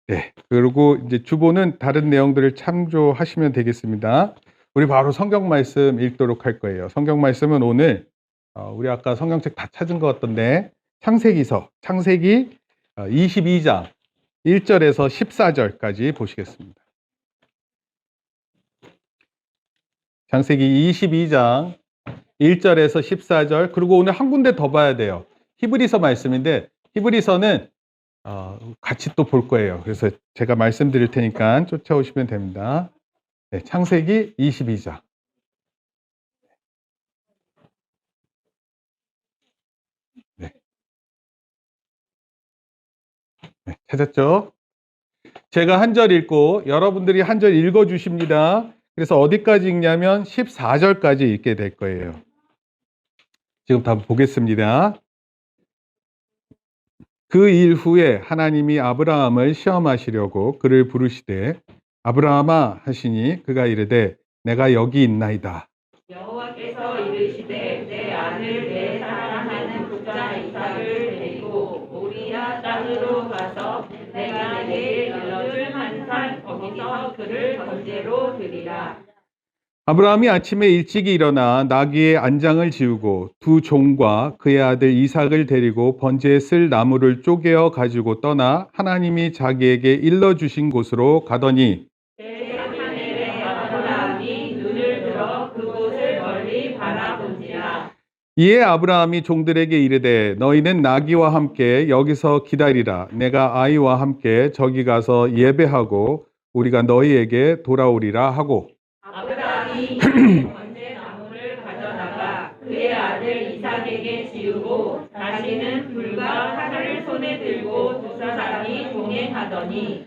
네. 그리고 이제 주보는 다른 내용들을 참조하시면 되겠습니다. 우리 바로 성경 말씀 읽도록 할 거예요. 성경 말씀은 오늘 우리 아까 성경책 다 찾은 것 같던데 창세기 22장 1절에서 14절까지 보시겠습니다. 창세기 22장 1절에서 14절, 그리고 오늘 한 군데 더 봐야 돼요. 히브리서 말씀인데 히브리서는 같이 또 볼 거예요. 그래서 제가 말씀드릴 테니까 쫓아오시면 됩니다. 네, 창세기 22장. 네. 네, 찾았죠? 제가 한 절 읽고 여러분들이 한 절 읽어 주십니다. 그래서 어디까지 읽냐면 14절까지 읽게 될 거예요. 지금부터 한번 보겠습니다. 그 일 후에 하나님이 아브라함을 시험하시려고 그를 부르시되 아브라함아 하시니 그가 이르되 내가 여기 있나이다. 여호와께서 이르시되 내 아들 내 사랑하는 독자 이삭을 데리고 모리아 땅으로 가서 내가 내게 일러줄 한 산 거기서 그를 번제로 드리라. 아브라함이 아침에 일찍이 일어나 나귀의 안장을 지우고 두 종과 그의 아들 이삭을 데리고 번제에 쓸 나무를 쪼개어 가지고 떠나 하나님이 자기에게 일러주신 곳으로 가더니 제3일에 아브라함이 눈을 들어 그곳을 멀리 바라본지라. 이에 아브라함이 종들에게 이르되 너희는 나귀와 함께 여기서 기다리라. 내가 아이와 함께 저기 가서 예배하고 우리가 너희에게 돌아오리라 하고 아브라함이 번제 나무를 가져다가 그의 아들 이삭에게 지우고 다시는 불과 칼을 손에 들고 두 사람이 동행하더니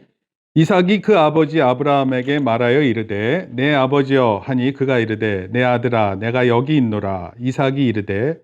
이삭이 그 아버지 아브라함에게 말하여 이르되 내 아버지여 하니 그가 이르되 내 아들아 내가 여기 있노라. 이삭이 이르되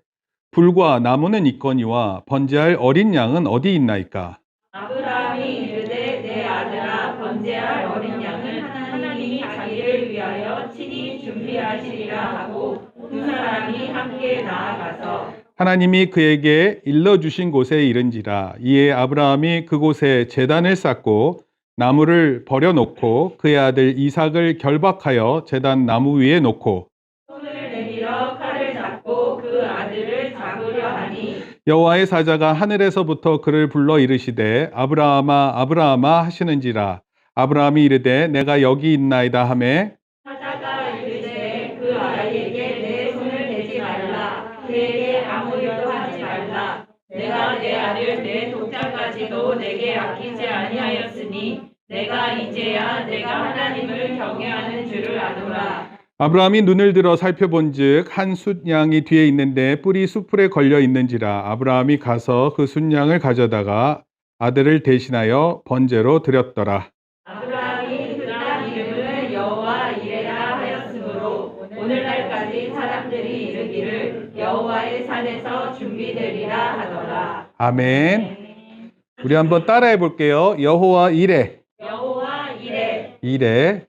불과 나무는 있거니와 번제할 어린 양은 어디 있나이까? 아브라함이 이르되 내 아들아 번제할 어린 양은 하나님이 자기를 위하여 친히 준비하시리라 하고 두 사람이 함께 나아가서 하나님이 그에게 일러주신 곳에 이른지라. 이에 아브라함이 그곳에 제단을 쌓고 나무를 버려놓고 그의 아들 이삭을 결박하여 제단 나무 위에 놓고 손을 내밀어 칼을 잡고 그 아들을 잡으려 하니 여호와의 사자가 하늘에서부터 그를 불러 이르시되 아브라함아 아브라함아 하시는지라. 아브라함이 이르되 내가 여기 있나이다 하매 사자가 이르되 그 아이에게 내 손을 대지 말라. 그에게 아무 일도 하지 말라. 내가 내 아들 내 독자까지도 내게 아끼지 아니하였으니 내가 이제야 내가 하나님을 경외하는 줄을 아노라. 아브라함이 눈을 들어 살펴본즉 한 숫양이 뒤에 있는데 뿔이 수풀에 걸려 있는지라. 아브라함이 가서 그 숫양을 가져다가 아들을 대신하여 번제로 드렸더라. 아브라함이 그 땅 이름을 여호와 이레라 하였으므로 오늘날까지 사람들이 이르기를 여호와의 산에서 준비되리라 하더라. 아멘. 우리 한번 따라해 볼게요. 여호와 이레. 여호와 이레. 이레.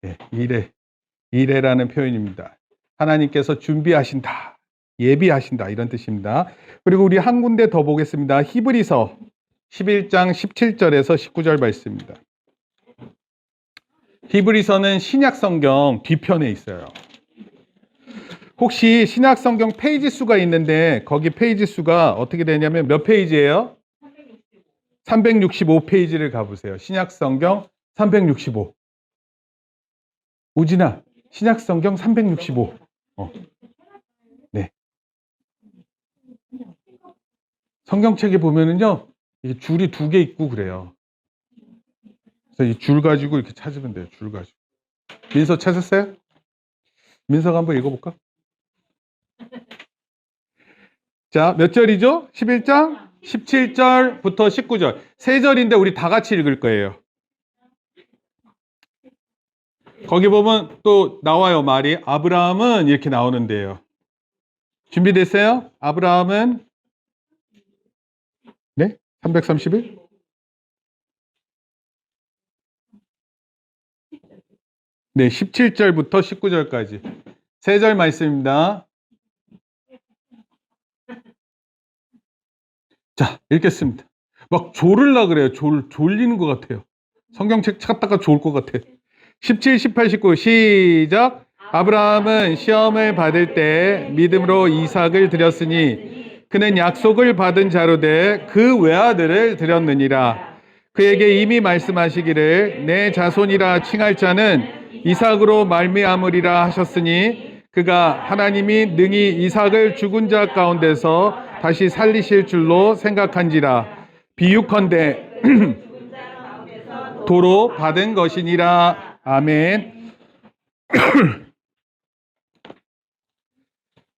네, 이레라는 표현입니다. 하나님께서 준비하신다, 예비하신다 이런 뜻입니다. 그리고 우리 한 군데 더 보겠습니다. 히브리서 11장 17절에서 19절 말씀입니다. 히브리서는 신약 성경 뒤편에 있어요. 혹시 신약 성경 페이지 수가 있는데 거기 페이지 수가 어떻게 되냐면 몇 페이지예요? 365페이지를 가보세요. 신약 성경 365. 우진아, 신약 성경 365. 네. 성경책에 보면은요, 이게 줄이 2개 있고 그래요. 그래서 이 줄 가지고 이렇게 찾으면 돼요. 줄 가지고. 민서 찾았어요? 민서가 한번 읽어볼까? 자, 몇 절이죠? 11장 17절부터 19절. 3절인데 우리 다 같이 읽을 거예요. 거기 보면 또 나와요. 말이 아브라함은 이렇게 나오는데요. 준비됐어요? 아브라함은 네? 331? 네, 17절부터 19절까지 3절 말씀입니다. 자, 읽겠습니다. 막 졸으려 그래요. 졸리는 것 같아요. 성경책 찾다가 좋을 것 같아. 17, 18, 19 시작. 아브라함은 시험을 받을 때 믿음으로 이삭을 드렸으니 그는 약속을 받은 자로 돼 그 외아들을 드렸느니라. 그에게 이미 말씀하시기를 내 자손이라 칭할 자는 이삭으로 말미암으리라 하셨으니 그가 하나님이 능히 이삭을 죽은 자 가운데서 다시 살리실 줄로 생각한지라. 비유컨대 도로 받은 것이니라. 아멘.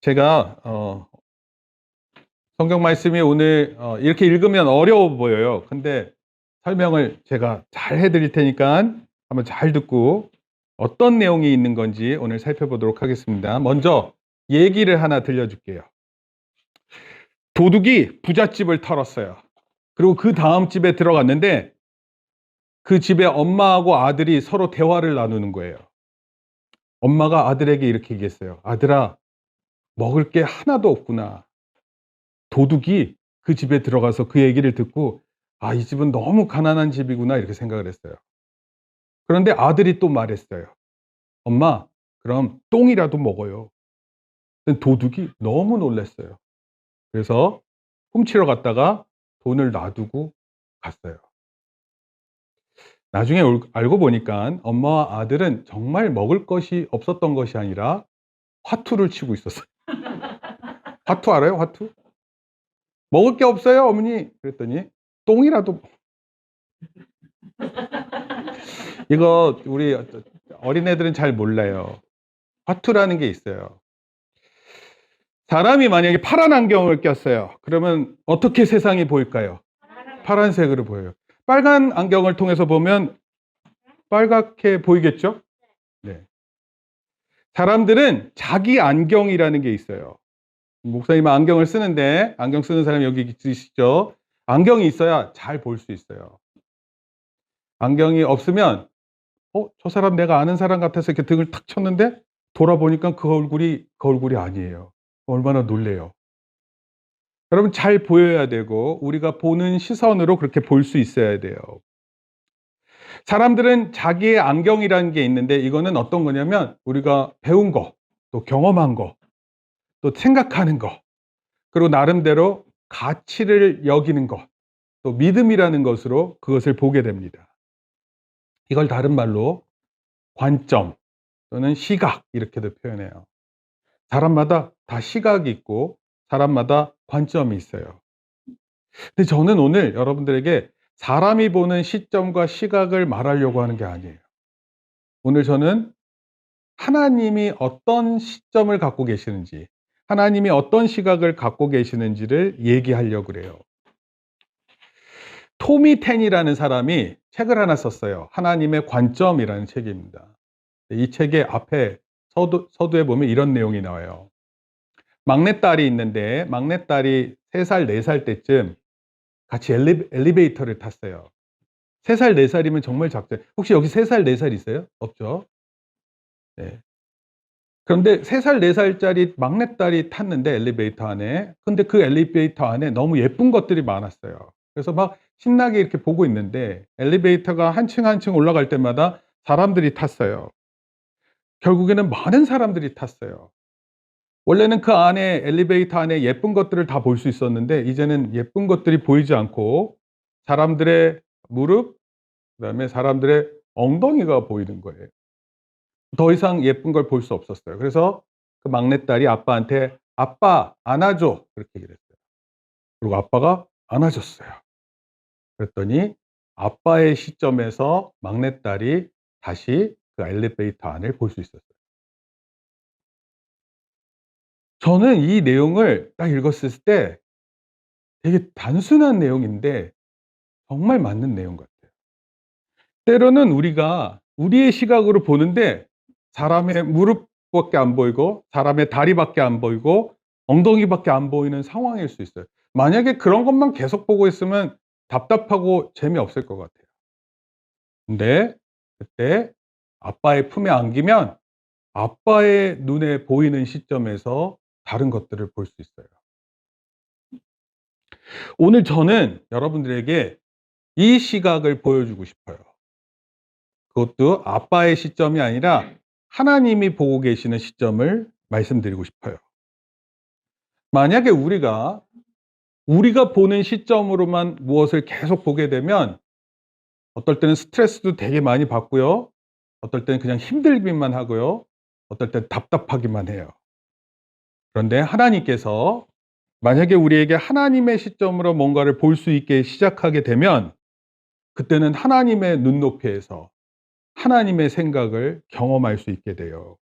제가 성경 말씀이 오늘 이렇게 읽으면 어려워 보여요. 근데 설명을 제가 잘 해드릴 테니까 한번 잘 듣고 어떤 내용이 있는 건지 오늘 살펴보도록 하겠습니다. 먼저 얘기를 하나 들려줄게요. 도둑이 부잣집을 털었어요. 그리고 그 다음 집에 들어갔는데 그 집에 엄마하고 아들이 서로 대화를 나누는 거예요. 엄마가 아들에게 이렇게 얘기했어요. 아들아, 먹을 게 하나도 없구나. 도둑이 그 집에 들어가서 그 얘기를 듣고 아, 이 집은 너무 가난한 집이구나 이렇게 생각을 했어요. 그런데 아들이 또 말했어요. 엄마, 그럼 똥이라도 먹어요. 도둑이 너무 놀랐어요. 그래서 훔치러 갔다가 돈을 놔두고 갔어요. 나중에 알고 보니까 엄마와 아들은 정말 먹을 것이 없었던 것이 아니라 화투를 치고 있었어요. 화투 알아요? 화투? 먹을 게 없어요, 어머니. 그랬더니 똥이라도. 이거 우리 어린애들은 잘 몰라요. 화투라는 게 있어요. 사람이 만약에 파란 안경을 꼈어요. 그러면 어떻게 세상이 보일까요? 파란색으로 보여요. 빨간 안경을 통해서 보면 빨갛게 보이겠죠? 네. 사람들은 자기 안경이라는 게 있어요. 목사님은 안경을 쓰는데 안경 쓰는 사람이 여기 있으시죠? 안경이 있어야 잘 볼 수 있어요. 안경이 없으면 저 사람 내가 아는 사람 같아서 이렇게 등을 탁 쳤는데 돌아보니까 그 얼굴이 아니에요. 얼마나 놀래요. 여러분 잘 보여야 되고 우리가 보는 시선으로 그렇게 볼 수 있어야 돼요. 사람들은 자기의 안경이라는 게 있는데 이거는 어떤 거냐면 우리가 배운 거, 또 경험한 거, 또 생각하는 거, 그리고 나름대로 가치를 여기는 것, 또 믿음이라는 것으로 그것을 보게 됩니다. 이걸 다른 말로 관점 또는 시각 이렇게도 표현해요. 사람마다 다 시각이 있고 사람마다 관점이 있어요. 근데 저는 오늘 여러분들에게 사람이 보는 시점과 시각을 말하려고 하는 게 아니에요. 오늘 저는 하나님이 어떤 시점을 갖고 계시는지, 하나님이 어떤 시각을 갖고 계시는지를 얘기하려고 그래요. 토미 텐이라는 사람이 책을 하나 썼어요. 하나님의 관점이라는 책입니다. 이 책의 앞에 서두에 보면 이런 내용이 나와요. 막내딸이 있는데 막내딸이 3살, 4살 때쯤 같이 엘리베이터를 탔어요. 3살, 4살이면 정말 작죠. 혹시 여기 3살, 4살 있어요? 없죠? 네. 그런데 3살, 4살짜리 막내딸이 탔는데 엘리베이터 안에. 근데 그 엘리베이터 안에 너무 예쁜 것들이 많았어요. 그래서 막 신나게 이렇게 보고 있는데 엘리베이터가 한 층 한 층 올라갈 때마다 사람들이 탔어요. 결국에는 많은 사람들이 tas어요. 원래는 그 안에 엘리베이터 안에 예쁜 것들을 다 볼 수 있었는데 이제는 예쁜 것들이 보이지 않고 사람들의 무릎, 그다음에 사람들의 엉덩이가 보이는 거예요. 더 이상 예쁜 걸 볼 수 없었어요. 그래서 그 막내딸이 아빠한테 "아빠 안아줘." 그렇게 얘기를 했어요. 그리고 아빠가 안아줬어요. 그랬더니 아빠의 시점에서 막내딸이 다시 그 엘리베이터 안을 볼 수 있었어요. 저는 이 내용을 딱 읽었을 때 되게 단순한 내용인데 정말 맞는 내용 같아요. 때로는 우리가 우리의 시각으로 보는데 사람의 무릎밖에 안 보이고 사람의 다리밖에 안 보이고 엉덩이밖에 안 보이는 상황일 수 있어요. 만약에 그런 것만 계속 보고 있으면 답답하고 재미없을 것 같아요. 근데 그때 아빠의 품에 안기면 아빠의 눈에 보이는 시점에서 다른 것들을 볼 수 있어요. 오늘 저는 여러분들에게 이 시각을 보여주고 싶어요. 그것도 아빠의 시점이 아니라 하나님이 보고 계시는 시점을 말씀드리고 싶어요. 만약에 우리가 보는 시점으로만 무엇을 계속 보게 되면 어떨 때는 스트레스도 되게 많이 받고요. 어떨 때는 그냥 힘들기만 하고요. 어떨 때는 답답하기만 해요. 그런데 하나님께서 만약에 우리에게 하나님의 시점으로 뭔가를 볼 수 있게 시작하게 되면 그때는 하나님의 눈높이에서 하나님의 생각을 경험할 수 있게 돼요.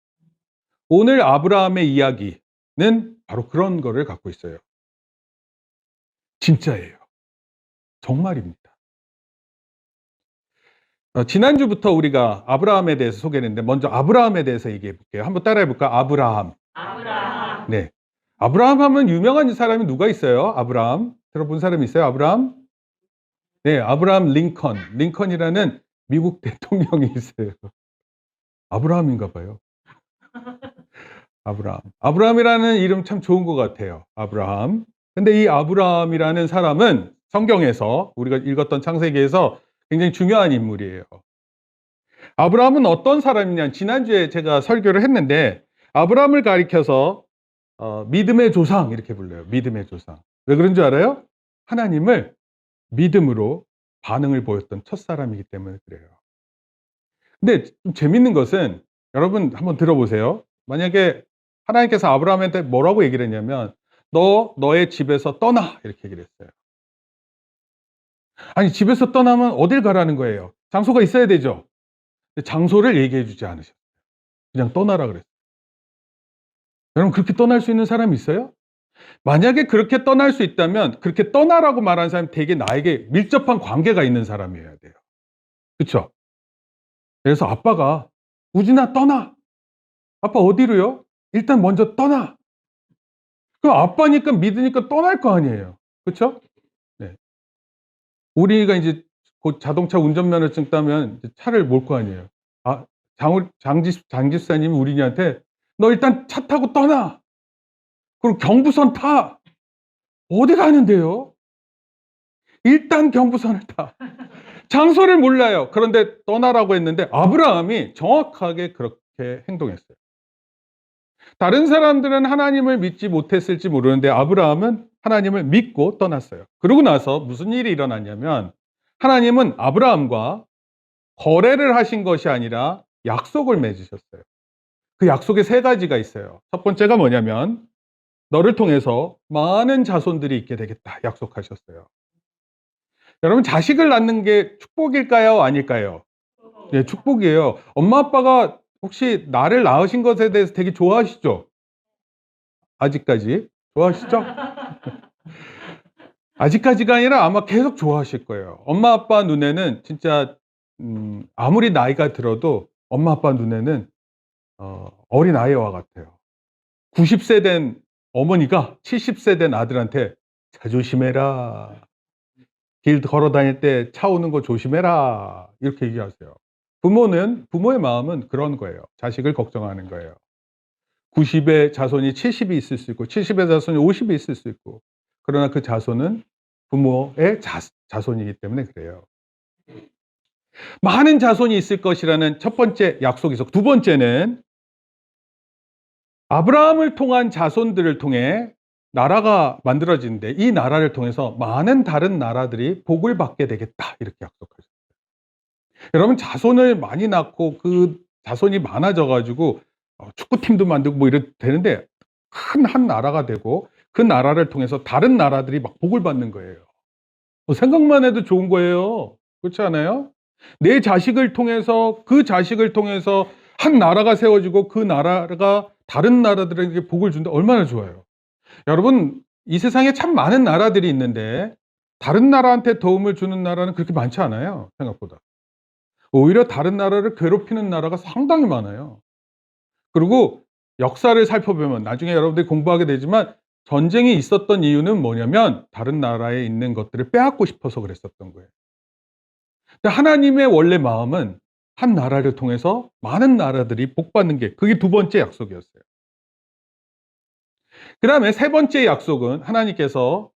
오늘 아브라함의 이야기는 바로 그런 거를 갖고 있어요. 진짜예요. 정말입니다. 지난주부터 우리가 아브라함에 대해서 소개했는데 먼저 아브라함에 대해서 얘기해 볼게요. 한번 따라해 볼까? 아브라함. 아브라함. 네. 아브라함 하면 유명한 사람이 누가 있어요? 아브라함. 들어본 사람 있어요? 아브라함? 네, 아브라함 링컨. 링컨이라는 미국 대통령이 있어요. 아브라함인가 봐요. 아브라함. 아브라함이라는 이름 참 좋은 것 같아요. 아브라함. 근데 이 아브라함이라는 사람은 성경에서 우리가 읽었던 창세기에서 굉장히 중요한 인물이에요. 아브라함은 어떤 사람이냐? 지난주에 제가 설교를 했는데 아브라함을 가리켜서 믿음의 조상 이렇게 불러요. 믿음의 조상. 왜 그런 줄 알아요? 하나님을 믿음으로 반응을 보였던 첫사람이기 때문에 그래요. 근데 좀 재밌는 것은 여러분 한번 들어보세요. 만약에 하나님께서 아브라함한테 뭐라고 얘기를 했냐면 너의 집에서 떠나 이렇게 얘기를 했어요. 아니 집에서 떠나면 어딜 가라는 거예요? 장소가 있어야 되죠. 근데 장소를 얘기해 주지 않으셨어요. 그냥 떠나라 그랬어요. 여러분 그렇게 떠날 수 있는 사람이 있어요? 만약에 그렇게 떠날 수 있다면 그렇게 떠나라고 말하는 사람이 되게 나에게 밀접한 관계가 있는 사람이어야 돼요. 그렇죠? 그래서 아빠가 우진아 떠나. 아빠 어디로요? 일단 먼저 떠나. 그럼 아빠니까 믿으니까 떠날 거 아니에요. 그렇죠? 네. 우리가 이제 곧 자동차 운전면허증 따면 이제 차를 몰 거 아니에요. 아, 장집사님이 우리한테 너 일단 차 타고 떠나. 그리고 경부선 타. 어디 가는데요? 일단 경부선을 타. 장소를 몰라요. 그런데 떠나라고 했는데 아브라함이 정확하게 그렇게 행동했어요. 다른 사람들은 하나님을 믿지 못했을지 모르는데 아브라함은 하나님을 믿고 떠났어요. 그러고 나서 무슨 일이 일어났냐면 하나님은 아브라함과 거래를 하신 것이 아니라 약속을 맺으셨어요. 그 약속에 세 가지가 있어요. 첫 번째가 뭐냐면 너를 통해서 많은 자손들이 있게 되겠다 약속하셨어요. 여러분 자식을 낳는 게 축복일까요? 아닐까요? 네, 축복이에요. 엄마 아빠가 혹시 나를 낳으신 것에 대해서 되게 좋아하시죠? 아직까지 좋아하시죠? 아직까지가 아니라 아마 계속 좋아하실 거예요. 엄마 아빠 눈에는 진짜 아무리 나이가 들어도 엄마 아빠 눈에는 어린 아이와 같아요. 90세 된 어머니가 70세 된 아들한테 차 조심해라. 길 걸어 다닐 때 차 오는 거 조심해라. 이렇게 얘기하세요. 부모의 마음은 그런 거예요. 자식을 걱정하는 거예요. 90의 자손이 70이 있을 수 있고 70의 자손이 50이 있을 수 있고 그러나 그 자손은 부모의 자손이기 때문에 그래요. 많은 자손이 있을 것이라는 첫 번째 약속이 있었고 두 번째는 아브라함을 통한 자손들을 통해 나라가 만들어지는데 이 나라를 통해서 많은 다른 나라들이 복을 받게 되겠다 이렇게 약속하셨어요. 여러분 자손을 많이 낳고 그 자손이 많아져 가지고 축구팀도 만들고 뭐 이래도 되는데 큰 한 나라가 되고 그 나라를 통해서 다른 나라들이 막 복을 받는 거예요. 생각만 해도 좋은 거예요. 그렇지 않아요? 내 자식을 통해서 그 자식을 통해서 한 나라가 세워지고 그 나라가 다른 나라들에게 복을 준다. 얼마나 좋아요. 여러분 이 세상에 참 많은 나라들이 있는데 다른 나라한테 도움을 주는 나라는 그렇게 많지 않아요. 생각보다. 오히려 다른 나라를 괴롭히는 나라가 상당히 많아요. 그리고 역사를 살펴보면 나중에 여러분들이 공부하게 되지만 전쟁이 있었던 이유는 뭐냐면 다른 나라에 있는 것들을 빼앗고 싶어서 그랬었던 거예요. 근데 하나님의 원래 마음은 한 나라를 통해서 많은 나라들이 복받는 게 그게 두 번째 약속이었어요. 그 다음에 세 번째 약속은 하나님께서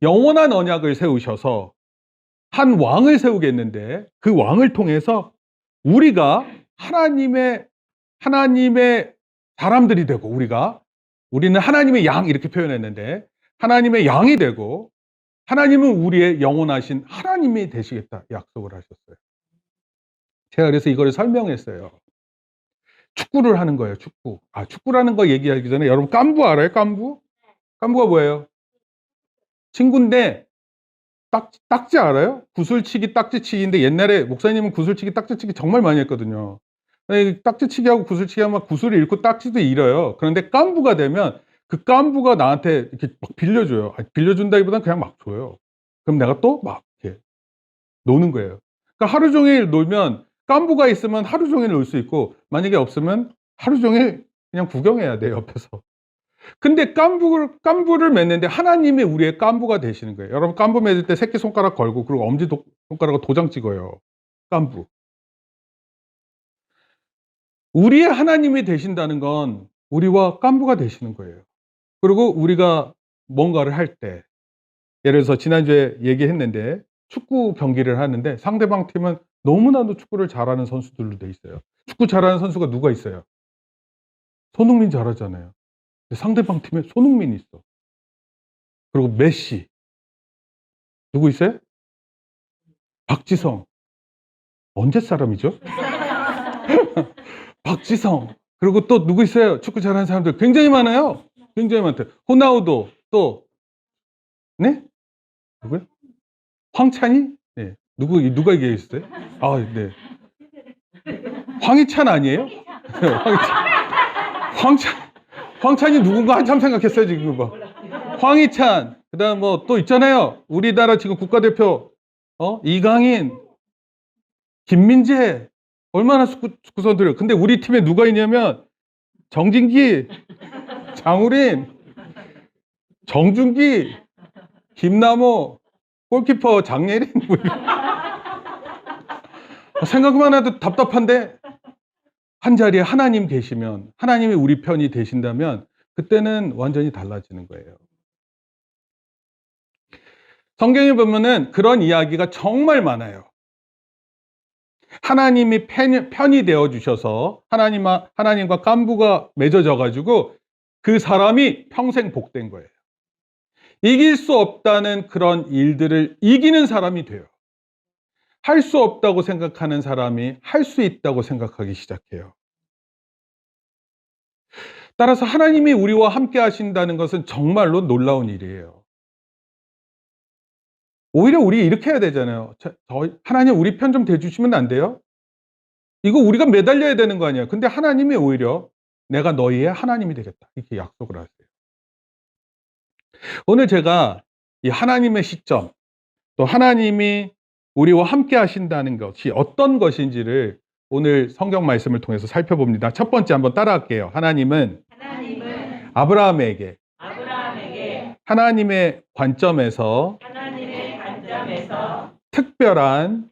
영원한 언약을 세우셔서 한 왕을 세우겠는데 그 왕을 통해서 우리가 하나님의 사람들이 되고 우리는 하나님의 양 이렇게 표현했는데 하나님의 양이 되고 하나님은 우리의 영원하신 하나님이 되시겠다 약속을 하셨어요. 제가 그래서 이거를 설명했어요. 축구를 하는 거예요, 축구. 축구라는 거 얘기하기 전에 여러분 깜부 알아요? 깜부? 깜부가 뭐예요? 친구인데 딱지 알아요? 구슬치기, 딱지치기인데 옛날에 목사님은 구슬치기, 딱지치기 정말 많이 했거든요. 딱지치기하고 구슬치기 하면 구슬을 잃고 딱지도 잃어요. 그런데 깜부가 되면 그 깜부가 나한테 이렇게 막 빌려줘요. 빌려준다기보다는 그냥 막 줘요. 그럼 내가 또 막 이렇게 노는 거예요. 그러니까 하루 종일 놀면 깜부가 있으면 하루 종일 놀 수 있고 만약에 없으면 하루 종일 그냥 구경해야 돼요, 옆에서. 근데 깐부를 맺는데 하나님이 우리의 깐부가 되시는 거예요. 여러분 깐부 맺을 때 새끼손가락 걸고 그리고 엄지손가락으로 도장 찍어요. 깐부. 우리의 하나님이 되신다는 건 우리와 깐부가 되시는 거예요. 그리고 우리가 뭔가를 할 때 예를 들어서 지난주에 얘기했는데 축구 경기를 하는데 상대방 팀은 너무나도 축구를 잘하는 선수들로 돼 있어요. 축구 잘하는 선수가 누가 있어요? 손흥민 잘하잖아요. 근데 상대방 팀에 손흥민이 있어. 그리고 메시. 누구 있어요? 박지성. 언제 사람이죠? 박지성. 그리고 또 누구 있어요? 축구 잘하는 사람들 굉장히 많아요. 굉장히 많대. 호나우도 또 네? 누구요? 황찬이? 네. 누가 얘기했어요? 네. 황희찬 아니에요? 황찬이 누군가 한참 생각했어요, 지금 봐. 황희찬. 그다음 뭐 또 있잖아요. 우리나라 지금 국가대표 이강인, 김민재 얼마나 축구 선수들이에요. 근데 우리 팀에 누가 있냐면 정진기, 장우린, 정준기, 김남호, 골키퍼 장예린. 생각만 해도 답답한데 한 자리에 하나님 계시면 하나님이 우리 편이 되신다면 그때는 완전히 달라지는 거예요. 성경에 보면은 그런 이야기가 정말 많아요. 하나님이 편이 되어 주셔서 하나님과 깐부가 맺어져 가지고 그 사람이 평생 복된 거예요. 이길 수 없다는 그런 일들을 이기는 사람이 돼요. 할 수 없다고 생각하는 사람이 할 수 있다고 생각하기 시작해요. 따라서 하나님이 우리와 함께 하신다는 것은 정말로 놀라운 일이에요. 오히려 우리 이렇게 해야 되잖아요. 하나님 우리 편 좀 대주시면 안 돼요? 이거 우리가 매달려야 되는 거 아니에요. 근데 하나님이 오히려 내가 너희의 하나님이 되겠다 이렇게 약속을 하세요. 오늘 제가 이 하나님의 시점 또 하나님이 우리와 함께 하신다는 것이 어떤 것인지를 오늘 성경 말씀을 통해서 살펴봅니다. 첫 번째 한번 따라할게요. 하나님은 아브라함에게 하나님의 관점에서 특별한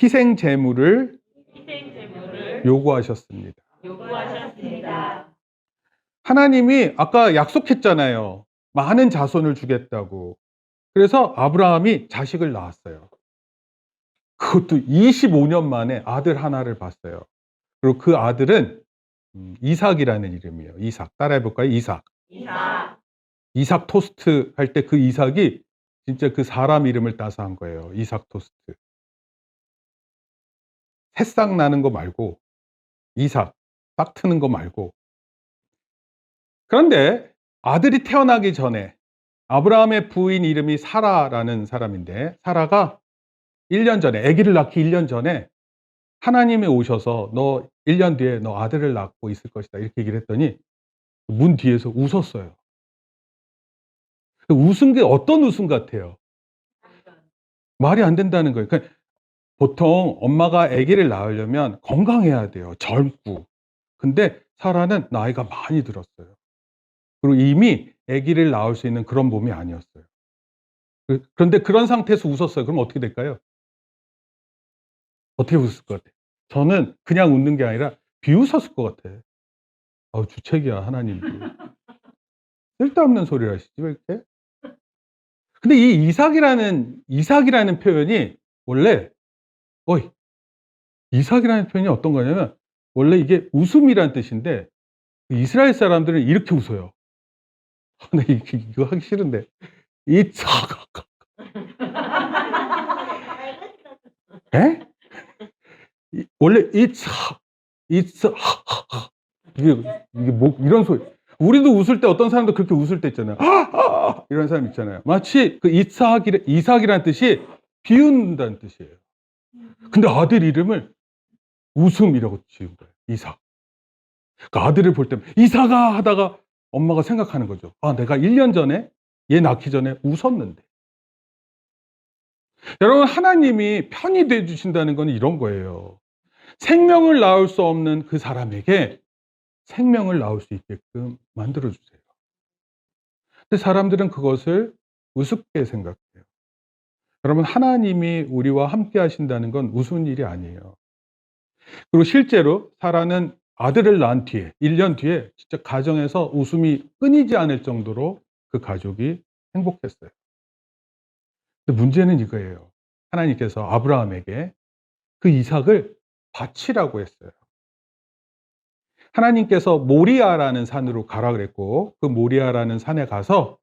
희생 제물을 요구하셨습니다. 하나님이 아까 약속했잖아요. 많은 자손을 주겠다고. 그래서 아브라함이 자식을 낳았어요. 그것도 25년 만에 아들 하나를 봤어요. 그리고 그 아들은 이삭이라는 이름이에요. 이삭. 따라해볼까요? 이삭. 이삭 토스트 할 때 그 이삭이 진짜 그 사람 이름을 따서 한 거예요. 이삭 토스트. 새싹 나는 거 말고 이삭 싹 트는 거 말고. 그런데 아들이 태어나기 전에 아브라함의 부인 이름이 사라라는 사람인데 사라가 1년 전에 아기를 낳기 1년 전에 하나님이 오셔서 너 1년 뒤에 너 아들을 낳고 있을 것이다 이렇게 얘기를 했더니 문 뒤에서 웃었어요. 웃은 게 어떤 웃음 같아요? 말이 안 된다는 거예요. 그러니까 보통 엄마가 아기를 낳으려면 건강해야 돼요. 젊고. 근데 사라는 나이가 많이 들었어요. 그리고 이미 아기를 낳을 수 있는 그런 몸이 아니었어요. 그런데 그런 상태에서 웃었어요. 그럼 어떻게 될까요? 어떻게 웃을 것 같아요? 저는 그냥 웃는 게 아니라 비웃었을 것 같아. 주책이야 하나님도. 쓸데없는 소리를 하시지 왜 이렇게? 근데 이 이삭이라는 표현이 원래, 어이, 이삭이라는 표현이 어떤 거냐면, 원래 이게 웃음이라는 뜻인데, 이스라엘 사람들은 이렇게 웃어요. 근데 이거 하기 싫은데. 이삭. 에? 원래 이삭. 이게 뭐, 이런 소리. 우리도 웃을 때 어떤 사람도 그렇게 웃을 때 있잖아요. 이런 사람 있잖아요. 마치 그 이삭이라는 뜻이 비웃는다는 뜻이에요. 근데 아들 이름을 웃음이라고 지은 거예요. 이삭. 그 아들을 볼 때 이삭아 하다가 엄마가 생각하는 거죠. 아, 내가 1년 전에 얘 낳기 전에 웃었는데. 여러분, 하나님이 편히 돼 주신다는 건 이런 거예요. 생명을 낳을 수 없는 그 사람에게 생명을 낳을 수 있게끔 만들어 주세요. 근데 사람들은 그것을 우습게 생각해요. 여러분, 하나님이 우리와 함께 하신다는 건 우스운 일이 아니에요. 그리고 실제로 사라는 아들을 낳은 뒤에 1년 뒤에 진짜 가정에서 웃음이 끊이지 않을 정도로 그 가족이 행복했어요. 근데 문제는 이거예요. 하나님께서 아브라함에게 그 이삭을 바치라고 했어요. 하나님께서 모리아라는 산으로 가라 그랬고, 그 모리아라는 산에 가서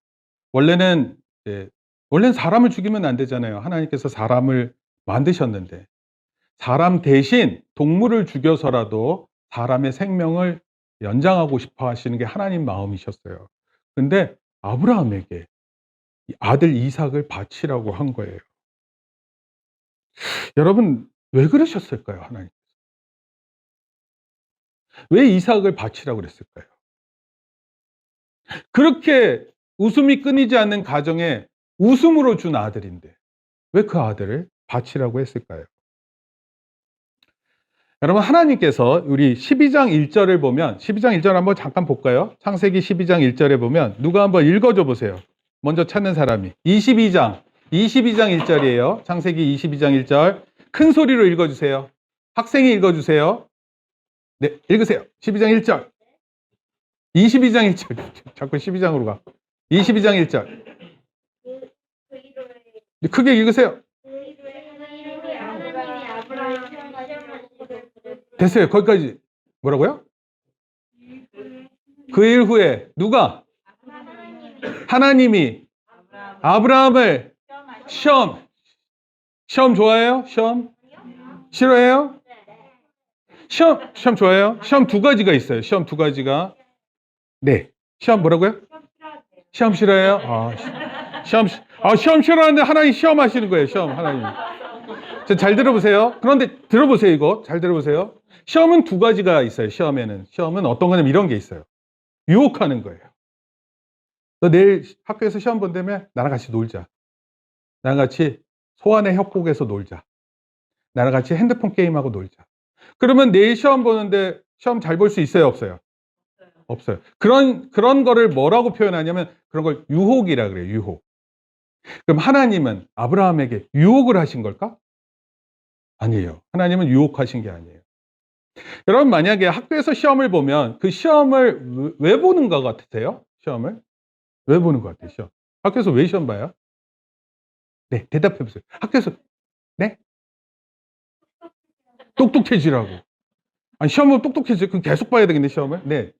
원래는 원래는 사람을 죽이면 안 되잖아요. 하나님께서 사람을 만드셨는데 사람 대신 동물을 죽여서라도 사람의 생명을 연장하고 싶어 하시는 게 하나님 마음이셨어요. 근데 아브라함에게 이 아들 이삭을 바치라고 한 거예요. 여러분, 왜 그러셨을까요, 하나님? 왜 이삭을 바치라고 그랬을까요? 그렇게 웃음이 끊이지 않는 가정에 웃음으로 준 아들인데 왜 그 아들을 바치라고 했을까요? 여러분, 하나님께서 우리 12장 1절을 보면 12장 1절 한번 잠깐 볼까요? 창세기 12장 1절에 보면 누가 한번 읽어줘 보세요. 먼저 찾는 사람이 22장 1절이에요. 창세기 22장 1절 큰 소리로 읽어주세요. 학생이 읽어주세요. 네, 읽으세요. 12장 1절 22장 1절 자꾸 12장으로 가. 22장 1절 크게 읽으세요. 됐어요. 거기까지. 뭐라고요? 그 일 후에 누가? 하나님이 아브라함을 시험 좋아해요? 시험? 싫어해요? 시험 좋아해요? 시험 두 가지가 있어요. 시험 두 가지가. 네. 시험 뭐라고요? 시험 싫어해요? 시험 싫어하는데 하나님 시험하시는 거예요. 시험 하나님. 잘 들어보세요. 그런데 들어보세요. 이거 잘 들어보세요. 시험은 두 가지가 있어요. 시험은 어떤 거냐면 이런 게 있어요. 유혹하는 거예요. 너 내일 학교에서 시험 본다며? 나랑 같이 놀자. 나랑 같이 소환의 협곡에서 놀자. 나랑 같이 핸드폰 게임하고 놀자. 그러면 내일 시험 보는데 시험 잘 볼 수 있어요? 없어요? 없어요. 그런 거를 뭐라고 표현하냐면 그런 걸 유혹이라 그래요. 유혹. 그럼 하나님은 아브라함에게 유혹을 하신 걸까? 아니에요. 하나님은 유혹하신 게 아니에요. 여러분, 만약에 학교에서 시험을 보면 그 시험을 왜 보는 것 같으세요? 시험을? 왜 보는 것 같아요? 시험. 학교에서 왜 시험 봐요? 네, 대답해 보세요. 학교에서, 네? 똑똑해지라고. 아니, 시험은 똑똑해지. 그럼 계속 봐야 되겠네, 시험을? 네.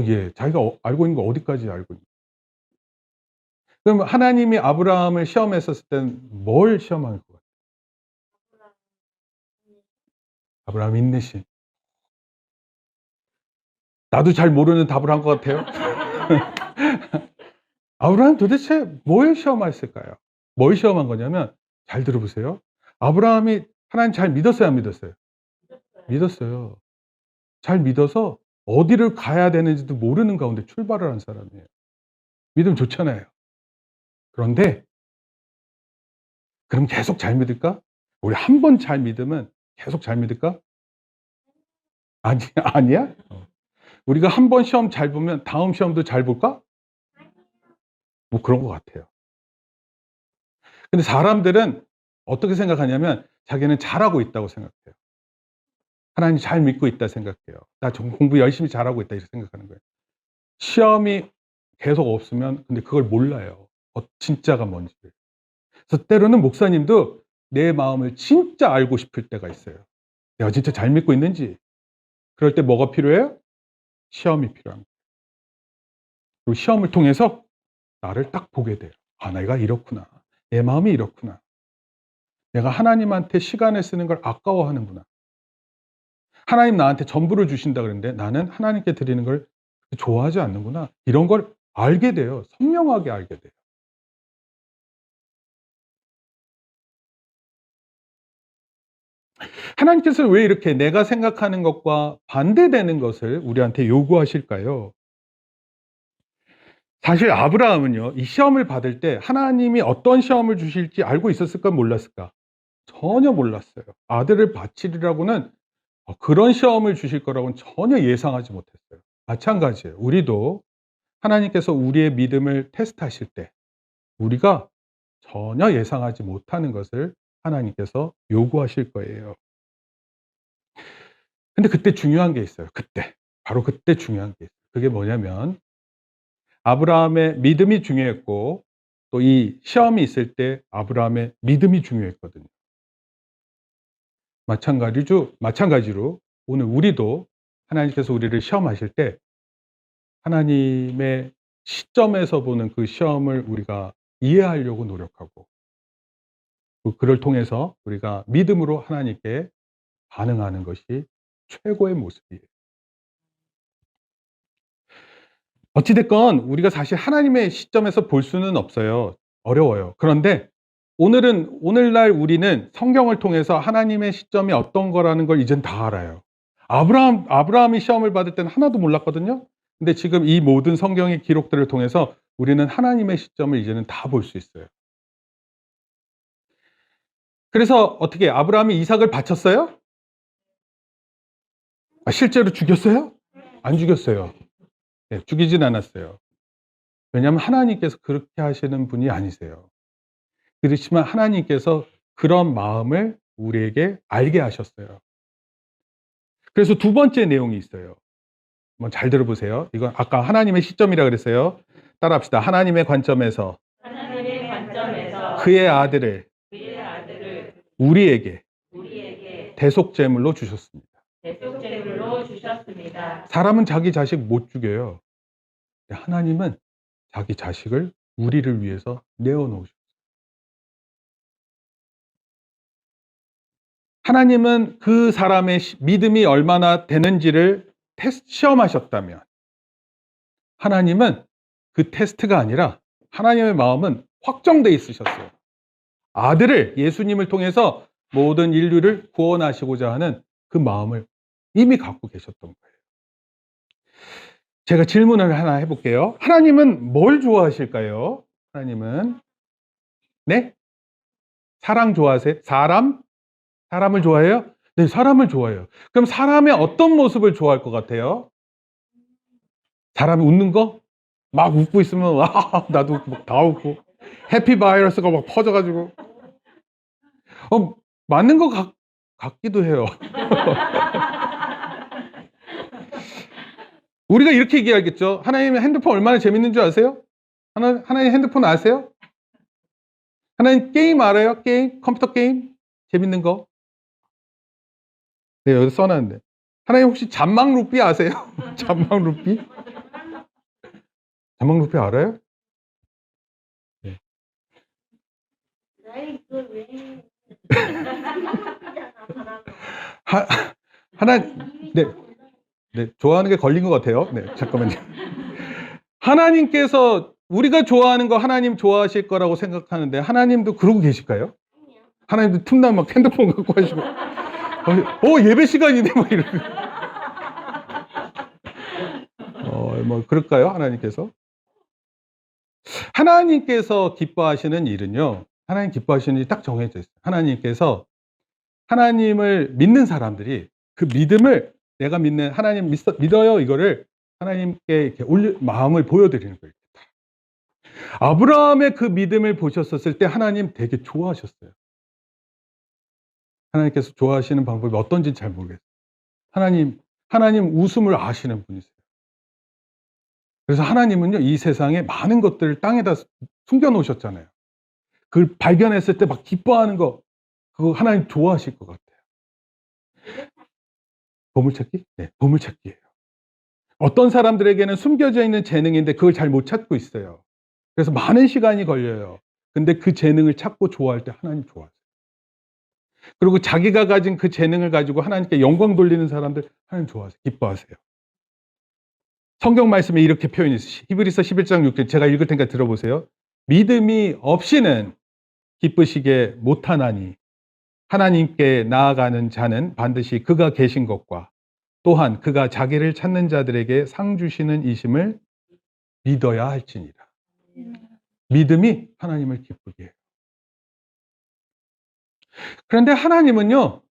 예. 자기가 알고 있는 거 어디까지 알고 있는 그럼 하나님이 아브라함을 시험했었을 땐 뭘 시험한 것 같아요? 아브라함 인내심. 나도 잘 모르는 답을 한 것 같아요. 아브라함 도대체 뭘 시험했을까요? 뭘 시험한 거냐면, 잘 들어보세요. 아브라함이 하나님 잘 믿었어요, 안 믿었어요? 믿었어요. 잘 믿어서 어디를 가야 되는지도 모르는 가운데 출발을 한 사람이에요. 믿으면 좋잖아요. 그런데, 그럼 계속 잘 믿을까? 우리 한 번 잘 믿으면 계속 잘 믿을까? 아니야? 우리가 한 번 시험 잘 보면 다음 시험도 잘 볼까? 뭐 그런 것 같아요. 근데 사람들은 어떻게 생각하냐면 자기는 잘하고 있다고 생각해요. 하나님 잘 믿고 있다 생각해요. 나 공부 열심히 잘하고 있다 이렇게 생각하는 거예요. 시험이 계속 없으면 근데 그걸 몰라요. 진짜가 뭔지를. 그래서 때로는 목사님도 내 마음을 진짜 알고 싶을 때가 있어요. 내가 진짜 잘 믿고 있는지. 그럴 때 뭐가 필요해요? 시험이 필요합니다. 그리고 시험을 통해서 나를 딱 보게 돼요. 아, 내가 이렇구나. 내 마음이 이렇구나. 내가 하나님한테 시간을 쓰는 걸 아까워하는구나. 하나님 나한테 전부를 주신다 그러는데 나는 하나님께 드리는 걸 좋아하지 않는구나. 이런 걸 알게 돼요. 선명하게 알게 돼요. 하나님께서 왜 이렇게 내가 생각하는 것과 반대되는 것을 우리한테 요구하실까요? 사실 아브라함은요, 이 시험을 받을 때 하나님이 어떤 시험을 주실지 알고 있었을까, 몰랐을까? 전혀 몰랐어요. 아들을 바치리라고는 그런 시험을 주실 거라고는 전혀 예상하지 못했어요. 마찬가지예요. 우리도 하나님께서 우리의 믿음을 테스트하실 때 우리가 전혀 예상하지 못하는 것을 하나님께서 요구하실 거예요. 근데 그때 중요한 게 있어요. 그때. 바로 그때 중요한 게 있어요. 그게 뭐냐면 아브라함의 믿음이 중요했고 또 이 시험이 있을 때 아브라함의 믿음이 중요했거든요. 마찬가지로 오늘 우리도 하나님께서 우리를 시험하실 때 하나님의 시점에서 보는 그 시험을 우리가 이해하려고 노력하고 그를 통해서 우리가 믿음으로 하나님께 반응하는 것이 최고의 모습이에요. 어찌 됐건 우리가 사실 하나님의 시점에서 볼 수는 없어요. 어려워요. 그런데 오늘날 우리는 성경을 통해서 하나님의 시점이 어떤 거라는 걸 이젠 다 알아요. 아브라함이 시험을 받을 때는 하나도 몰랐거든요. 근데 지금 이 모든 성경의 기록들을 통해서 우리는 하나님의 시점을 이제는 다 볼 수 있어요. 그래서 어떻게 아브라함이 이삭을 바쳤어요? 실제로 죽였어요? 안 죽였어요. 네, 죽이진 않았어요. 왜냐하면 하나님께서 그렇게 하시는 분이 아니세요. 그렇지만 하나님께서 그런 마음을 우리에게 알게 하셨어요. 그래서 두 번째 내용이 있어요. 한번 잘 들어보세요. 이건 아까 하나님의 시점이라 그랬어요. 따라합시다. 하나님의 관점에서 그의 아들을 우리에게 대속제물로 주셨습니다. 사람은 자기 자식 못 죽여요. 하나님은 자기 자식을 우리를 위해서 내어놓으셨어요. 하나님은 그 사람의 믿음이 얼마나 되는지를 시험하셨다면 하나님은 그 테스트가 아니라 하나님의 마음은 확정돼 있으셨어요. 아들을 예수님을 통해서 모든 인류를 구원하시고자 하는 그 마음을 이미 갖고 계셨던 거예요. 제가 질문을 하나 해볼게요. 하나님은 뭘 좋아하실까요? 하나님은 네? 사랑 좋아하세요? 사람을 좋아해요? 네, 사람을 좋아해요. 그럼 사람의 어떤 모습을 좋아할 것 같아요? 사람이 웃는 거? 막 웃고 있으면 와, 나도 막 다 웃고 해피 바이러스가 막 퍼져가지고 맞는 것 같기도 해요. 우리가 이렇게 얘기하겠죠. 하나님의 핸드폰 얼마나 재밌는 줄 아세요? 하나님 핸드폰 아세요? 하나님 게임 알아요? 컴퓨터 게임? 재밌는 거? 네, 여기 써놨는데. 하나님 혹시 잔망 루피 아세요? 잔망 루피? 잔망 루피 알아요? 네. 네, 네, 좋아하는 게 걸린 것 같아요. 네, 잠깐만요. 하나님께서 우리가 좋아하는 거 하나님 좋아하실 거라고 생각하는데 하나님도 그러고 계실까요? 하나님도 틈나면 막 핸드폰 갖고 하시고 예배 시간이네 막 이러고 뭐 그럴까요? 하나님께서 기뻐하시는 일은요, 하나님 기뻐하시는 일이 딱 정해져 있어요. 하나님을 믿는 사람들이 그 믿음을 내가 믿는 하나님 믿어요 이거를 하나님께 이렇게 마음을 보여드리는 거예요. 아브라함의 그 믿음을 보셨을 때 하나님 되게 좋아하셨어요. 하나님께서 좋아하시는 방법이 어떤지 잘 모르겠어요. 하나님 웃음을 아시는 분이세요. 그래서 하나님은요, 이 세상에 많은 것들을 땅에다 숨겨 놓으셨잖아요. 그걸 발견했을 때 막 기뻐하는 거, 그거 하나님 좋아하실 것 같아요. 보물찾기? 네, 보물찾기예요. 어떤 사람들에게는 숨겨져 있는 재능인데 그걸 잘 못 찾고 있어요. 그래서 많은 시간이 걸려요. 근데 그 재능을 찾고 좋아할 때 하나님 좋아하세요. 그리고 자기가 가진 그 재능을 가지고 하나님께 영광 돌리는 사람들 하나님 좋아하세요. 기뻐하세요. 성경 말씀에 이렇게 표현이 있어요. 히브리서 11장 6절 제가 읽을 테니까 들어보세요. 믿음이 없이는 기쁘시게 못하나니 하나님께 나아가는 자는 반드시 그가 계신 것과 또한 그가 자기를 찾는 자들에게 상 주시는 이심을 믿어야 할지니라. 믿음이 하나님을 기쁘게 해요. 그런데 하나님은요,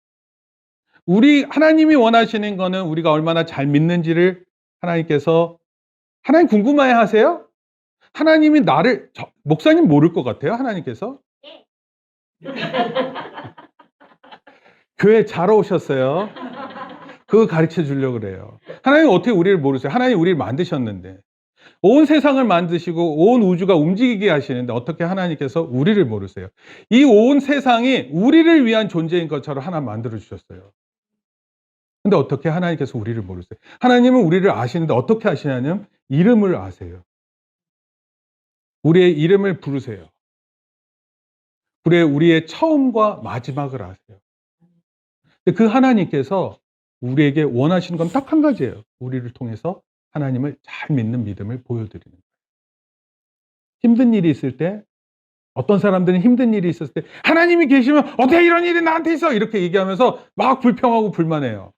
하나님이 원하시는 거는 우리가 얼마나 잘 믿는지를 하나님 궁금해 하세요? 하나님이 목사님 모를 것 같아요, 하나님께서? 교회 잘 오셨어요. 그거 가르쳐 주려고 그래요. 하나님 어떻게 우리를 모르세요? 하나님 우리를 만드셨는데. 온 세상을 만드시고 온 우주가 움직이게 하시는데 어떻게 하나님께서 우리를 모르세요? 이 온 세상이 우리를 위한 존재인 것처럼 하나 만들어 주셨어요. 근데 어떻게 하나님께서 우리를 모르세요? 하나님은 우리를 아시는데 어떻게 아시냐면 이름을 아세요. 우리의 이름을 부르세요. 우리의 처음과 마지막을 아세요. 근데 그 하나님께서 우리에게 원하시는 건 딱 한 가지예요. 우리를 통해서 하나님을 잘 믿는 믿음을 보여드리는 거예요. 힘든 일이 있을 때, 어떤 사람들은 힘든 일이 있었을 때 하나님이 계시면 어떻게 이런 일이 나한테 있어? 이렇게 얘기하면서 막 불평하고 불만해요.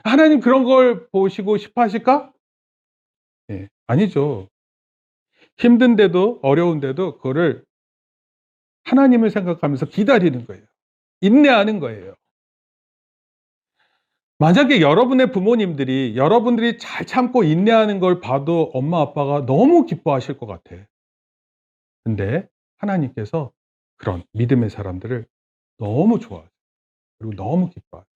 하나님 그런 걸 보시고 싶어 하실까? 네, 아니죠. 힘든데도 어려운데도 그거를 하나님을 생각하면서 기다리는 거예요. 인내하는 거예요. 만약에 여러분의 부모님들이 여러분들이 잘 참고 인내하는 걸 봐도 엄마 아빠가 너무 기뻐하실 것 같아. 근데 하나님께서 그런 믿음의 사람들을 너무 좋아하세요. 그리고 너무 기뻐하세요.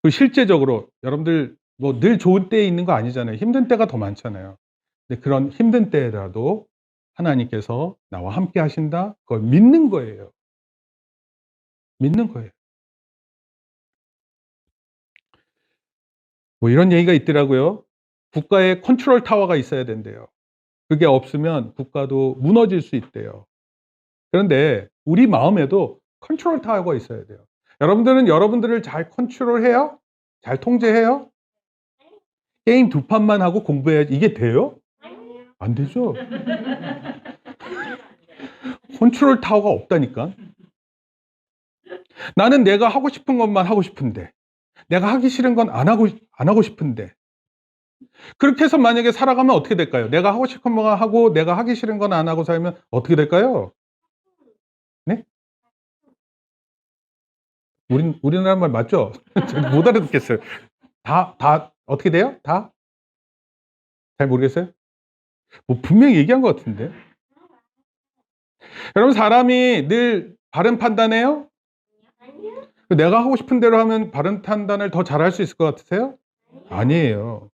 그리고 실제적으로 여러분들 뭐 늘 좋은 때에 있는 거 아니잖아요. 힘든 때가 더 많잖아요. 근데 그런 힘든 때라도 하나님께서 나와 함께 하신다? 그걸 믿는 거예요. 믿는 거예요. 뭐 이런 얘기가 있더라고요. 국가에 컨트롤 타워가 있어야 된대요. 그게 없으면 국가도 무너질 수 있대요. 그런데 우리 마음에도 컨트롤 타워가 있어야 돼요. 여러분들은 여러분들을 잘 컨트롤해요? 잘 통제해요? 게임 2판만 하고 공부해야지 이게 돼요? 안 되죠. 컨트롤 타워가 없다니까. 나는 내가 하고 싶은 것만 하고 싶은데, 내가 하기 싫은 건 안 하고 싶은데. 그렇게 해서 만약에 살아가면 어떻게 될까요? 내가 하고 싶은 것만 하고 내가 하기 싫은 건 안 하고 살면 어떻게 될까요? 네? 우리나라 말 맞죠? 못 알아듣겠어요. 어떻게 돼요? 잘 모르겠어요? 뭐 분명히 얘기한 것 같은데. 여러분, 사람이 늘 바른 판단해요? 내가 하고 싶은 대로 하면 바른 판단을 더 잘할 수 있을 것 같으세요? 아니에요.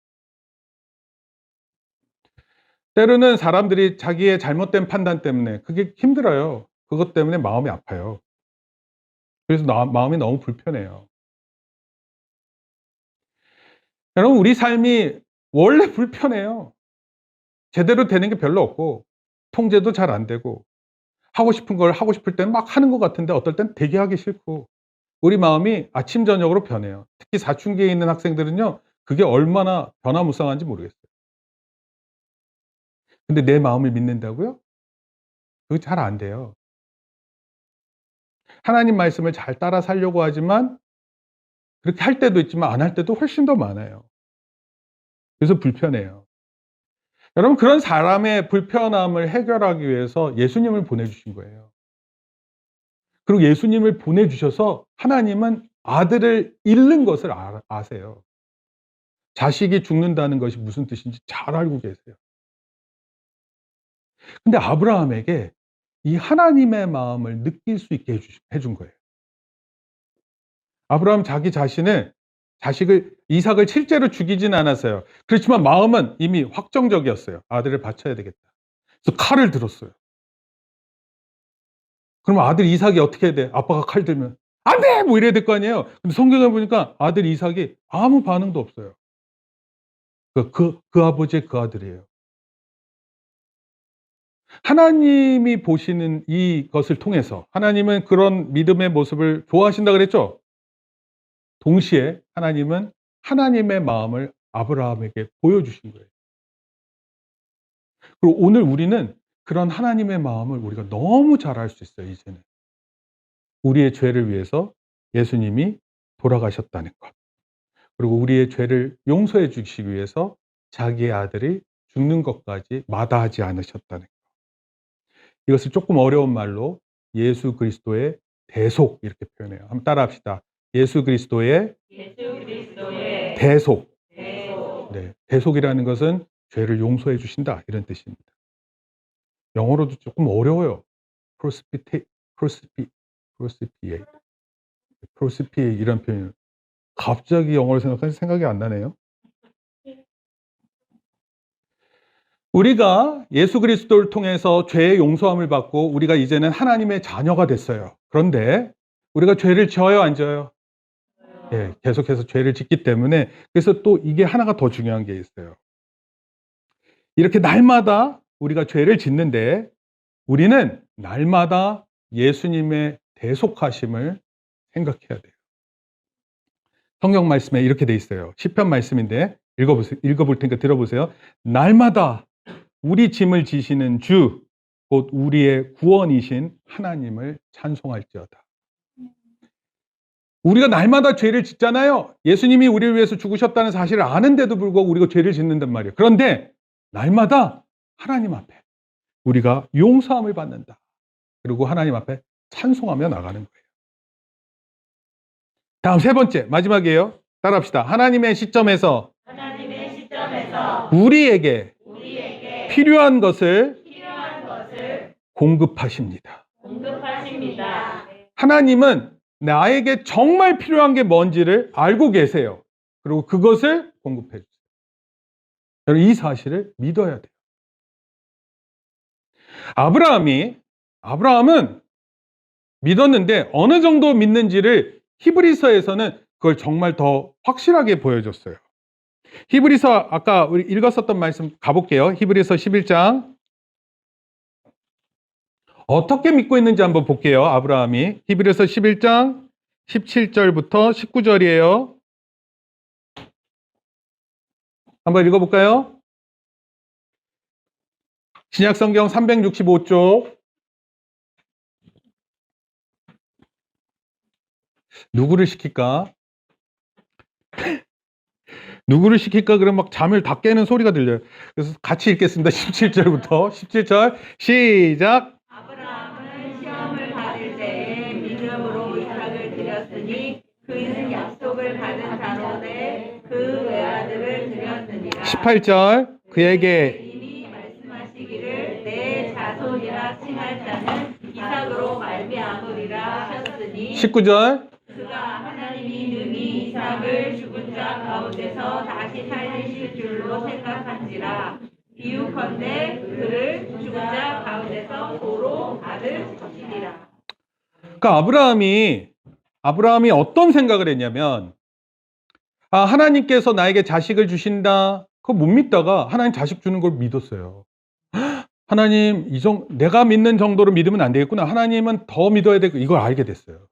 때로는 사람들이 자기의 잘못된 판단 때문에 그게 힘들어요. 그것 때문에 마음이 아파요. 그래서 마음이 너무 불편해요. 여러분, 우리 삶이 원래 불편해요. 제대로 되는 게 별로 없고 통제도 잘 안 되고 하고 싶은 걸 하고 싶을 때는 막 하는 것 같은데 어떨 땐 되게 하기 싫고 우리 마음이 아침 저녁으로 변해요. 특히 사춘기에 있는 학생들은요. 그게 얼마나 변화무쌍한지 모르겠어요. 근데 내 마음을 믿는다고요? 그게 잘 안 돼요. 하나님 말씀을 잘 따라 살려고 하지만 그렇게 할 때도 있지만 안 할 때도 훨씬 더 많아요. 그래서 불편해요. 여러분, 그런 사람의 불편함을 해결하기 위해서 예수님을 보내주신 거예요. 그리고 예수님을 보내주셔서 하나님은 아들을 잃는 것을 아세요. 자식이 죽는다는 것이 무슨 뜻인지 잘 알고 계세요. 근데 아브라함에게 이 하나님의 마음을 느낄 수 있게 해준 거예요. 아브라함 자기 자신을 이삭을 실제로 죽이진 않았어요. 그렇지만 마음은 이미 확정적이었어요. 아들을 바쳐야 되겠다. 그래서 칼을 들었어요. 그러면 아들 이삭이 어떻게 해야 돼? 아빠가 칼 들면 안 돼! 뭐 이래야 될 거 아니에요. 근데 성경을 보니까 아들 이삭이 아무 반응도 없어요. 그 아버지의 그 아들이에요. 하나님이 보시는 이것을 통해서 하나님은 그런 믿음의 모습을 좋아하신다 그랬죠? 동시에 하나님은 하나님의 마음을 아브라함에게 보여주신 거예요. 그리고 오늘 우리는 그런 하나님의 마음을 우리가 너무 잘 알 수 있어요, 이제는. 우리의 죄를 위해서 예수님이 돌아가셨다는 것. 그리고 우리의 죄를 용서해 주시기 위해서 자기의 아들이 죽는 것까지 마다하지 않으셨다는 것. 이것을 조금 어려운 말로 예수 그리스도의 대속 이렇게 표현해요. 한번 따라 합시다. 예수 그리스도의 대속. 네, 대속이라는 것은 죄를 용서해 주신다 이런 뜻입니다. 영어로도 조금 어려워요. 프로스피에이트 이런 표현. 갑자기 영어를 생각하니 생각이 안 나네요. 우리가 예수 그리스도를 통해서 죄의 용서함을 받고 우리가 이제는 하나님의 자녀가 됐어요. 그런데 우리가 죄를 지어요, 안 지어요? 예, 계속해서 죄를 짓기 때문에 그래서 또 이게 하나가 더 중요한 게 있어요. 이렇게 날마다 우리가 죄를 짓는데 우리는 날마다 예수님의 대속하심을 생각해야 돼요. 성경 말씀에 이렇게 돼 있어요. 시편 말씀인데 읽어볼 테니까 들어보세요. 날마다 우리 짐을 지시는 주, 곧 우리의 구원이신 하나님을 찬송할지어다. 우리가 날마다 죄를 짓잖아요. 예수님이 우리를 위해서 죽으셨다는 사실을 아는데도 불구하고 우리가 죄를 짓는단 말이에요. 그런데 날마다 하나님 앞에 우리가 용서함을 받는다. 그리고 하나님 앞에 찬송하며 나가는 거예요. 다음 세 번째, 마지막이에요. 따라합시다. 하나님의 시점에서 우리에게 필요한 것을 공급하십니다. 하나님은 나에게 정말 필요한 게 뭔지를 알고 계세요. 그리고 그것을 공급해 주세요. 여러분, 이 사실을 믿어야 돼요. 아브라함은 믿었는데 어느 정도 믿는지를 히브리서에서는 그걸 정말 더 확실하게 보여줬어요. 히브리서 아까 우리 읽었었던 말씀 가볼게요. 히브리서 11장. 어떻게 믿고 있는지 한번 볼게요. 아브라함이. 히브리서 11장 17절부터 19절이에요. 한번 읽어볼까요? 신약성경 365쪽. 누구를 시킬까? 누구를 시킬까? 그러면 막 잠을 다 깨는 소리가 들려요. 그래서 같이 읽겠습니다. 17절부터. 17절 시작. 아브라함은 시험을 받을 때에 믿음으로 이삭을 드렸으니 그는 약속을 받은 자로되 그 외아들을 드렸느니라. 18절 그에게 이미 말씀하시기를 내 자손이라 칭할 자는 이삭으로 말미암으리라 하셨으니 19절 그가 하나님이 능히 이삭을 죽은 자 가운데서 다시 살리실 줄로 생각한지라. 비유컨대 그를 죽은 자 가운데서 도로 아들 주시리라. 그러니까 아브라함이 어떤 생각을 했냐면 하나님께서 나에게 자식을 주신다. 그거 못 믿다가 하나님 자식 주는 걸 믿었어요. 하나님 내가 믿는 정도로 믿으면 안 되겠구나. 하나님은 더 믿어야 되고 이걸 알게 됐어요.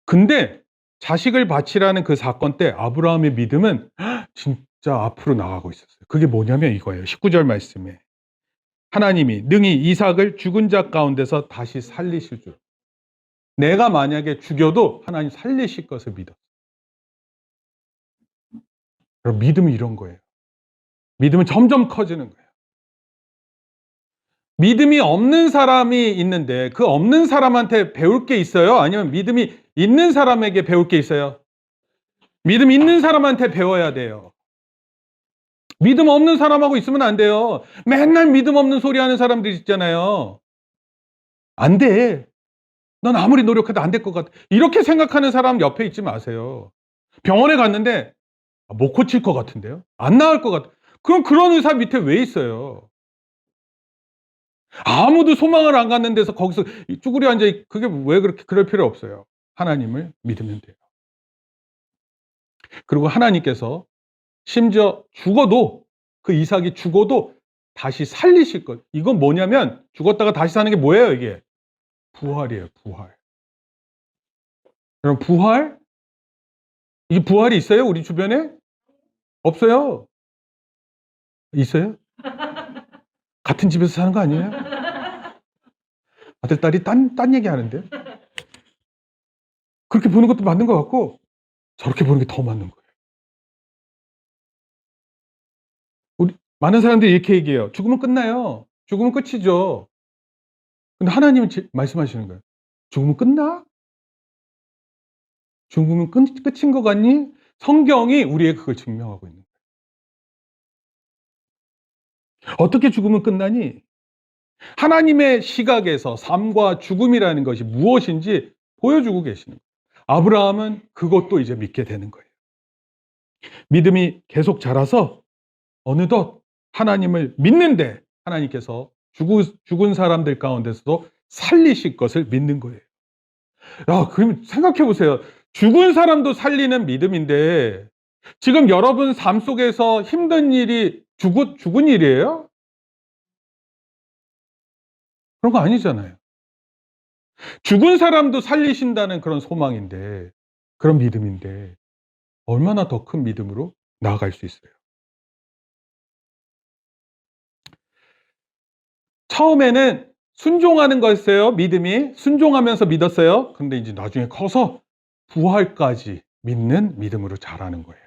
근데 자식을 바치라는 그 사건 때 아브라함의 믿음은 진짜 앞으로 나가고 있었어요. 그게 뭐냐면 이거예요. 19절 말씀에 하나님이 능히 이삭을 죽은 자 가운데서 다시 살리실 줄. 내가 만약에 죽여도 하나님 살리실 것을 믿었어요. 그럼 믿음이 이런 거예요. 믿음은 점점 커지는 거예요. 믿음이 없는 사람이 있는데 그 없는 사람한테 배울 게 있어요? 아니면 믿음이 있는 사람에게 배울 게 있어요? 믿음 있는 사람한테 배워야 돼요. 믿음 없는 사람하고 있으면 안 돼요. 맨날 믿음 없는 소리 하는 사람들 있잖아요. 안 돼. 넌 아무리 노력해도 안 될 것 같아. 이렇게 생각하는 사람 옆에 있지 마세요. 병원에 갔는데 못 고칠 것 같은데요? 안 나을 것 같아. 그럼 그런 의사 밑에 왜 있어요? 아무도 소망을 안 갖는 데서 거기서 쭈그려 앉아 그게 왜 그렇게 그럴 필요 없어요. 하나님을 믿으면 돼요. 그리고 하나님께서 심지어 죽어도 그 이삭이 죽어도 다시 살리실 것. 이건 뭐냐면 죽었다가 다시 사는 게 뭐예요, 이게? 부활이에요, 부활. 그럼 부활? 이게 부활이 있어요? 우리 주변에? 없어요. 있어요? 같은 집에서 사는 거 아니에요? 아들, 딸이 딴 얘기 하는데? 그렇게 보는 것도 맞는 것 같고, 저렇게 보는 게 더 맞는 거예요. 많은 사람들이 이렇게 얘기해요. 죽으면 끝나요. 죽으면 끝이죠. 근데 하나님은 말씀하시는 거예요. 죽으면 끝나? 죽으면 끝인 것 같니? 성경이 우리에게 그걸 증명하고 있는 거예요. 어떻게 죽으면 끝나니? 하나님의 시각에서 삶과 죽음이라는 것이 무엇인지 보여주고 계시는 거예요. 아브라함은 그것도 이제 믿게 되는 거예요. 믿음이 계속 자라서 어느덧 하나님을 믿는데 하나님께서 죽은 사람들 가운데서도 살리실 것을 믿는 거예요. 야, 그럼 생각해 보세요. 죽은 사람도 살리는 믿음인데 지금 여러분 삶 속에서 힘든 일이 죽은 일이에요? 그런 거 아니잖아요. 죽은 사람도 살리신다는 그런 소망인데, 그런 믿음인데 얼마나 더 큰 믿음으로 나아갈 수 있어요. 처음에는 순종하는 거였어요. 믿음이 순종하면서 믿었어요. 근데 이제 나중에 커서 부활까지 믿는 믿음으로 자라는 거예요.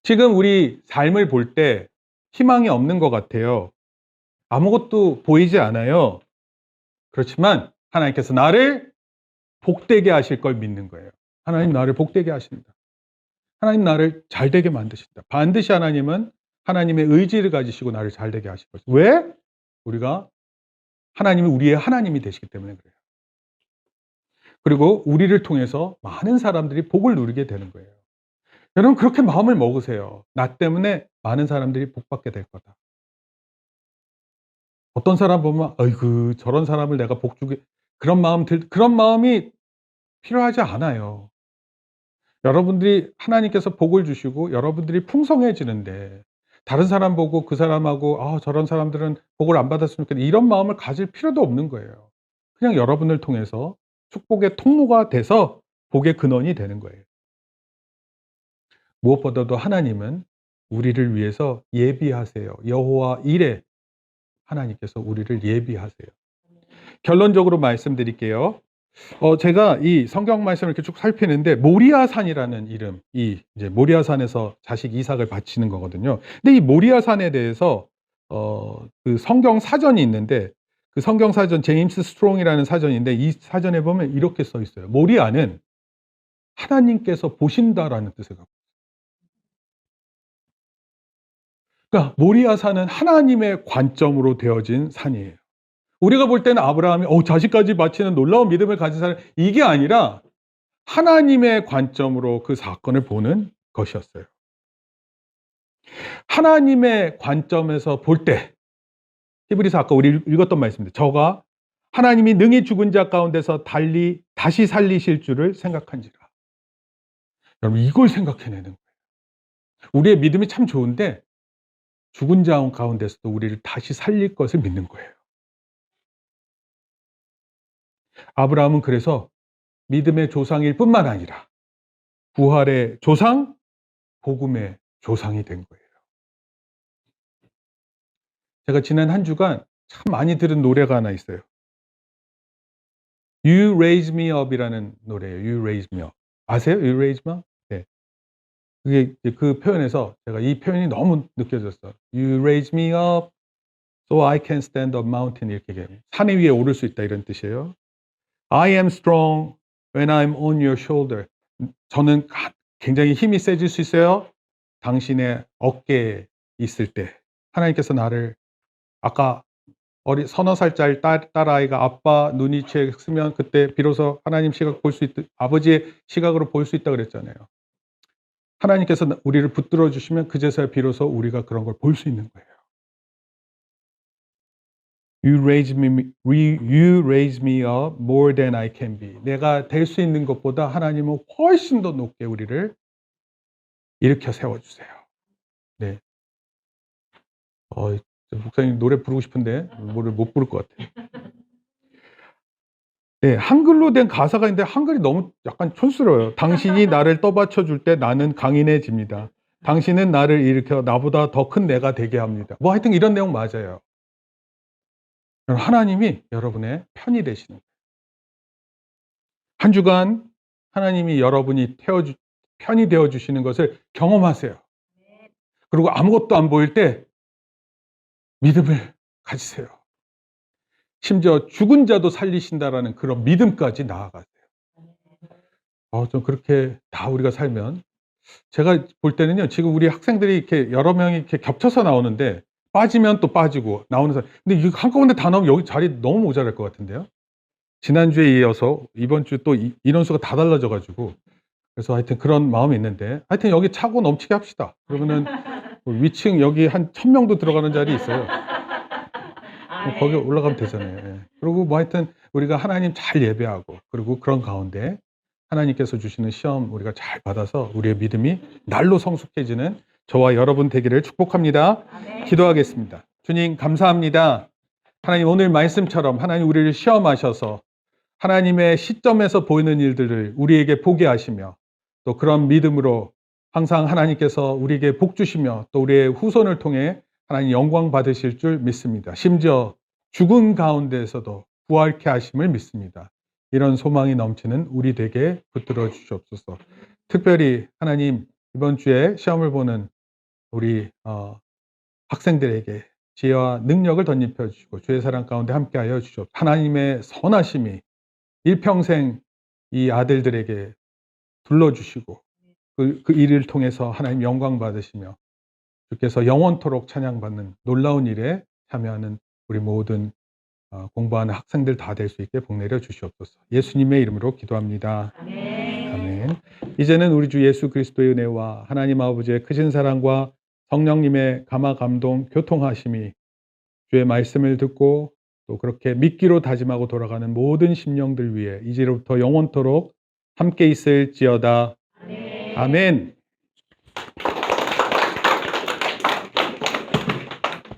지금 우리 삶을 볼 때 희망이 없는 것 같아요. 아무것도 보이지 않아요. 그렇지만 하나님께서 나를 복되게 하실 걸 믿는 거예요. 하나님 나를 복되게 하신다. 하나님 나를 잘되게 만드신다. 반드시 하나님은 하나님의 의지를 가지시고 나를 잘되게 하실 것이다. 왜? 우리가 하나님이 우리의 하나님이 되시기 때문에 그래요. 그리고 우리를 통해서 많은 사람들이 복을 누리게 되는 거예요. 여러분 그렇게 마음을 먹으세요. 나 때문에 많은 사람들이 복받게 될 거다. 어떤 사람 보면 어이구 저런 사람을 내가 복 주게 그런 마음이 필요하지 않아요. 여러분들이 하나님께서 복을 주시고 여러분들이 풍성해지는데 다른 사람 보고 그 사람하고 저런 사람들은 복을 안 받았으면 좋겠다 이런 마음을 가질 필요도 없는 거예요. 그냥 여러분을 통해서 축복의 통로가 돼서 복의 근원이 되는 거예요. 무엇보다도 하나님은 우리를 위해서 예비하세요. 여호와 이레 하나님께서 우리를 예비하세요. 결론적으로 말씀드릴게요. 제가 이 성경 말씀을 이렇게 쭉 살피는데 모리아산이라는 이름, 이제 모리아산에서 자식 이삭을 바치는 거거든요. 근데 이 모리아산에 대해서 그 성경 사전이 있는데 그 성경 사전 제임스 스트롱이라는 사전인데 이 사전에 보면 이렇게 써 있어요. 모리아는 하나님께서 보신다라는 뜻을 갖고. 그러니까 모리아산은 하나님의 관점으로 되어진 산이에요. 우리가 볼 때는 아브라함이 자식까지 바치는 놀라운 믿음을 가진 사람 이게 아니라 하나님의 관점으로 그 사건을 보는 것이었어요. 하나님의 관점에서 볼 때 히브리서 아까 우리 읽었던 말씀인데 저가 하나님이 능히 죽은 자 가운데서 다시 살리실 줄을 생각한지라. 여러분 이걸 생각해내는 거예요. 우리의 믿음이 참 좋은데 죽은 자 가운데서도 우리를 다시 살릴 것을 믿는 거예요. 아브라함은 그래서 믿음의 조상일 뿐만 아니라 부활의 조상, 복음의 조상이 된 거예요. 제가 지난 한 주간 참 많이 들은 노래가 하나 있어요. You Raise Me Up이라는 노래예요. You Raise Me Up. 아세요? You Raise Me Up? 네. 그게 그 표현에서 제가 이 표현이 너무 느껴졌어요. You Raise Me Up so I can stand up mountain 이렇게 얘기해요. 산 위에 오를 수 있다 이런 뜻이에요. I am strong when I'm on your shoulder. 저는 굉장히 힘이 세질 수 있어요. 당신의 어깨에 있을 때 하나님께서 나를 아까 서너 살짜리 딸아이가 아빠 눈이치에 쓰면 그때 비로소 하나님 시각 볼 수 있다, 아버지의 시각으로 볼 수 있다 그랬잖아요. 하나님께서 우리를 붙들어 주시면 그제서야 비로소 우리가 그런 걸 볼 수 있는 거예요. You raise me up more than I can be. 내가 될 수 있는 것보다 하나님은 훨씬 더 높게 우리를 일으켜 세워주세요. 네. 목사님 노래 부르고 싶은데 노래 못 부를 것 같아요. 네, 한글로 된 가사가 있는데 한글이 너무 약간 촌스러워요. 당신이 나를 떠받쳐 줄 때 나는 강인해집니다. 당신은 나를 일으켜 나보다 더 큰 내가 되게 합니다. 뭐 하여튼 이런 내용 맞아요. 하나님이 여러분의 편이 되시는 거예요. 한 주간 하나님이 여러분이 편이 되어 주시는 것을 경험하세요. 그리고 아무것도 안 보일 때 믿음을 가지세요. 심지어 죽은 자도 살리신다라는 그런 믿음까지 나아가세요. 좀 그렇게 다 우리가 살면, 제가 볼 때는요, 지금 우리 학생들이 이렇게 여러 명이 이렇게 겹쳐서 나오는데 빠지면 또 빠지고 나오는 사람. 근데 이거 한꺼번에 다 나오면 여기 자리 너무 모자랄 것 같은데요. 지난주에 이어서 이번 주 또 인원수가 다 달라져 가지고, 그래서 하여튼 그런 마음이 있는데, 하여튼 여기 차고 넘치게 합시다. 그러면은 위층 여기 한 1000명도 들어가는 자리 있어요. 거기 올라가면 되잖아요. 예. 그리고 뭐 하여튼 우리가 하나님 잘 예배하고, 그리고 그런 가운데 하나님께서 주시는 시험 우리가 잘 받아서 우리의 믿음이 날로 성숙해지는 저와 여러분 되기를 축복합니다. 기도하겠습니다. 주님 감사합니다. 하나님 오늘 말씀처럼 하나님 우리를 시험하셔서 하나님의 시점에서 보이는 일들을 우리에게 보게 하시며, 또 그런 믿음으로 항상 하나님께서 우리에게 복 주시며 또 우리의 후손을 통해 하나님 영광 받으실 줄 믿습니다. 심지어 죽은 가운데에서도 부활케 하심을 믿습니다. 이런 소망이 넘치는 우리 되게 붙들어 주시옵소서. 특별히 하나님 이번 주에 시험을 보는 우리 학생들에게 지혜와 능력을 덧입혀 주시고 주의 사랑 가운데 함께하여 주시옵소서. 하나님의 선하심이 일평생 이 아들들에게 둘러주시고 그 일을 통해서 하나님 영광 받으시며 주께서 영원토록 찬양받는 놀라운 일에 참여하는 우리 모든 공부하는 학생들 다 될 수 있게 복 내려 주시옵소서. 예수님의 이름으로 기도합니다. 아멘. 이제는 우리 주 예수 그리스도의 은혜와 하나님 아버지의 크신 사랑과 성령님의 감화 감동 교통하심이 주의 말씀을 듣고 또 그렇게 믿기로 다짐하고 돌아가는 모든 심령들 위해 이제로부터 영원토록 함께 있을지어다. 아멘.